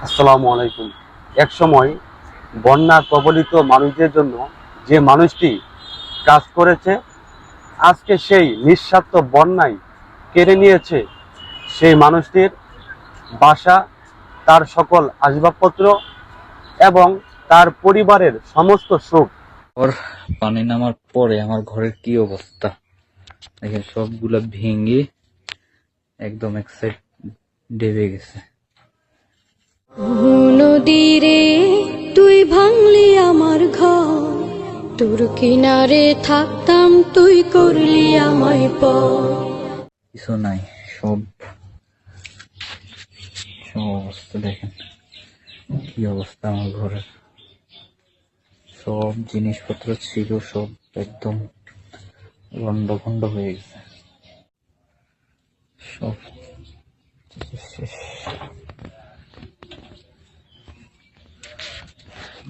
আসসালামু আলাইকুম। এক সময় বন্যা কবলিত মানুষদের জন্য যে মানুষটি কাজ করেছে, আজকে সেই নিঃস্বার্থ বন্যায় কেড়ে নিয়েছে সেই মানুষটির বাসা, তার সকল আসবাবপত্র এবং তার পরিবারের সমস্ত সুখ। ওর পানি নামার পরে আমার ঘরের কি অবস্থা দেখেন, সবগুলা ভেঙে একদম এক সাইড ডেবে গেছে। নদীরে তুই ভাঙলি আমার ঘর, তোর কিনারে থাকতাম তুই করলি আমায় পর। কিছু নাই, সব অবস্থা দেখেন কি অবস্থা। আমার ঘরের সব জিনিসপত্র ছিল সব একদম লন্ড ভন্ড হয়ে গেছে, সব শেষ।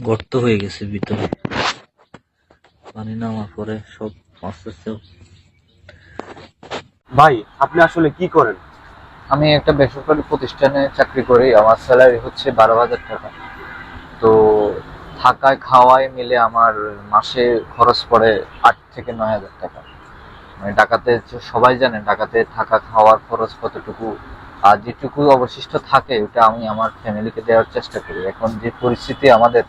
গর্ত হয়ে গেছে ভিতরে, পানি নামার পরে সব আস্তে আস্তে। ভাই, আপনি আসলে কি করেন? আমি একটা বেসরকারি প্রতিষ্ঠানে চাকরি করি, আমার স্যালারি হচ্ছে 12,000 টাকা। তো থাকায় খাওয়ায় মিলে আমার মাসে খরচ পড়ে 8 থেকে 9,000 টাকা। মানে ঢাকাতে সবাই জানে ঢাকাতে থাকা খাওয়ার খরচ কতটুকু, আর যেটুকু অবশিষ্ট থাকে ওটা আমি আমার ফ্যামিলিকে দেওয়ার চেষ্টা করি। এখন যে পরিস্থিতি আমাদের,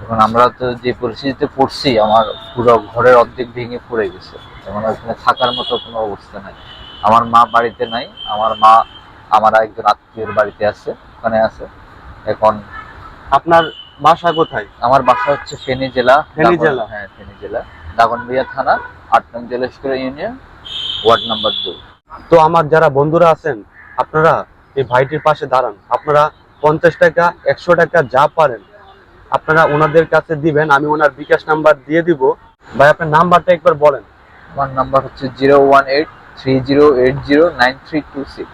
এখন আমরা তো যে পরিস্থিতিতে পড়ছি, আমার পুরো ঘরের অর্ধেক ভেঙে পড়ে গেছে। যেমন ওখানে থাকার মতো কোনো অবস্থা নাই। আমার মা বাড়িতে নাই, আমার মা আমার একজন আত্মীয়ের বাড়িতে আছে, ওখানে আছে। এখন আপনার বাসা কোথায়? আমার বাসা হচ্ছে ফেনী জেলা। ফেনী জেলা? হ্যাঁ, ফেনী জেলা, দাগনভূঞা থানা, 8 নং জেলেশ্বর ইউনিয়ন, ওয়ার্ড নাম্বার 2। তো আমার যারা বন্ধুরা আছেন, আপনারা এই ভাইটির পাশে দাঁড়ান। আপনারা 50 টাকা, 100 টাকা যা পারেন আপনারা ওনাদের কাছে দিবেন। আমি ওনার বিকাশ নাম্বার দিয়ে দিব। ভাই, আপনার নাম্বারটা একবার বলেন। আমার নাম্বার হচ্ছে 01830809326।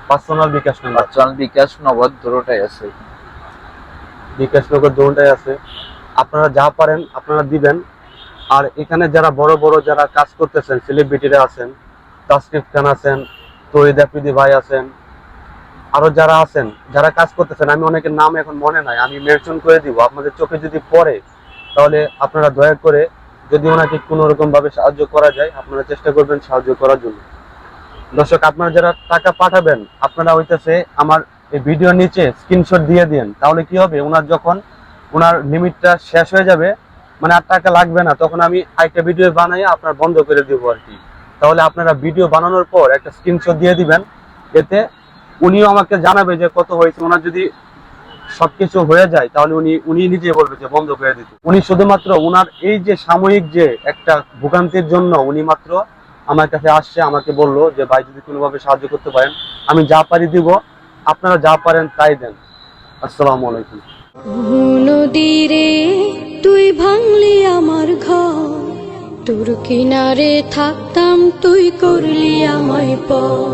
পার্সোনাল বিকাশ নাম্বার, পার্সোনাল বিকাশ, নগদ দুটোটাই আছে। বিকাশ নগর দোনটাই আছে। আপনারা যা পারেন আপনারা দিবেন। আর এখানে যারা বড় বড় যারা কাজ করতেছেন, সেলিব্রিটিরা আছেন, তাসরিফ খান আছেন, তহিদ আফ্রিদি ভাই আছেন, আরো যারা আছেন যারা কাজ করতেছেন, আমি অনেকের নাম এখন মনে নাই, আমি মেনশন করে দিব। আপনাদের চোখে যদি পড়ে তাহলে আপনারা দয়া করে, যদি ওনাকে কোনো রকম ভাবে সাহায্য করা যায় আপনারা চেষ্টা করবেন সাহায্য করার জন্য। দর্শক, আপনারা যারা টাকা পাঠাবেন আপনারা হইতেছে আমার এই ভিডিওর নিচে স্ক্রিনশট দিয়ে দিন। তাহলে কি হবে, ওনার যখন ওনার লিমিটটা শেষ হয়ে যাবে, মানে আর টাকা লাগবে না, তখন আমি একটা ভিডিও বানাই আপনার বন্ধ করে দেবো আর কি। তাহলে আপনারা ভিডিও বানানোর পর একটা স্ক্রিনশট দিয়ে দিবেন, এতে উনিও আমাকে জানাবে যে কত হয়েছে। ওনার যদি সবকিছু হয়ে যায় তাহলে উনি নিজে বলবে যে বন্ধ করে দিতে। উনি শুধুমাত্র ওনার এই যে সাময়িক যে একটা ভোগান্তির জন্য উনি মাত্র আমার কাছে আসছে, আমাকে বললো যে ভাই যদি কোনোভাবে সাহায্য করতে পারেন আমি যা পারি দিব, আপনারা যা পারেন তাই দেন। আসসালামু আলাইকুম। নদীরে তুই ভাঙলি আমার ঘর, তোর কিনারে থাকতাম তুই করলি আমায় পর।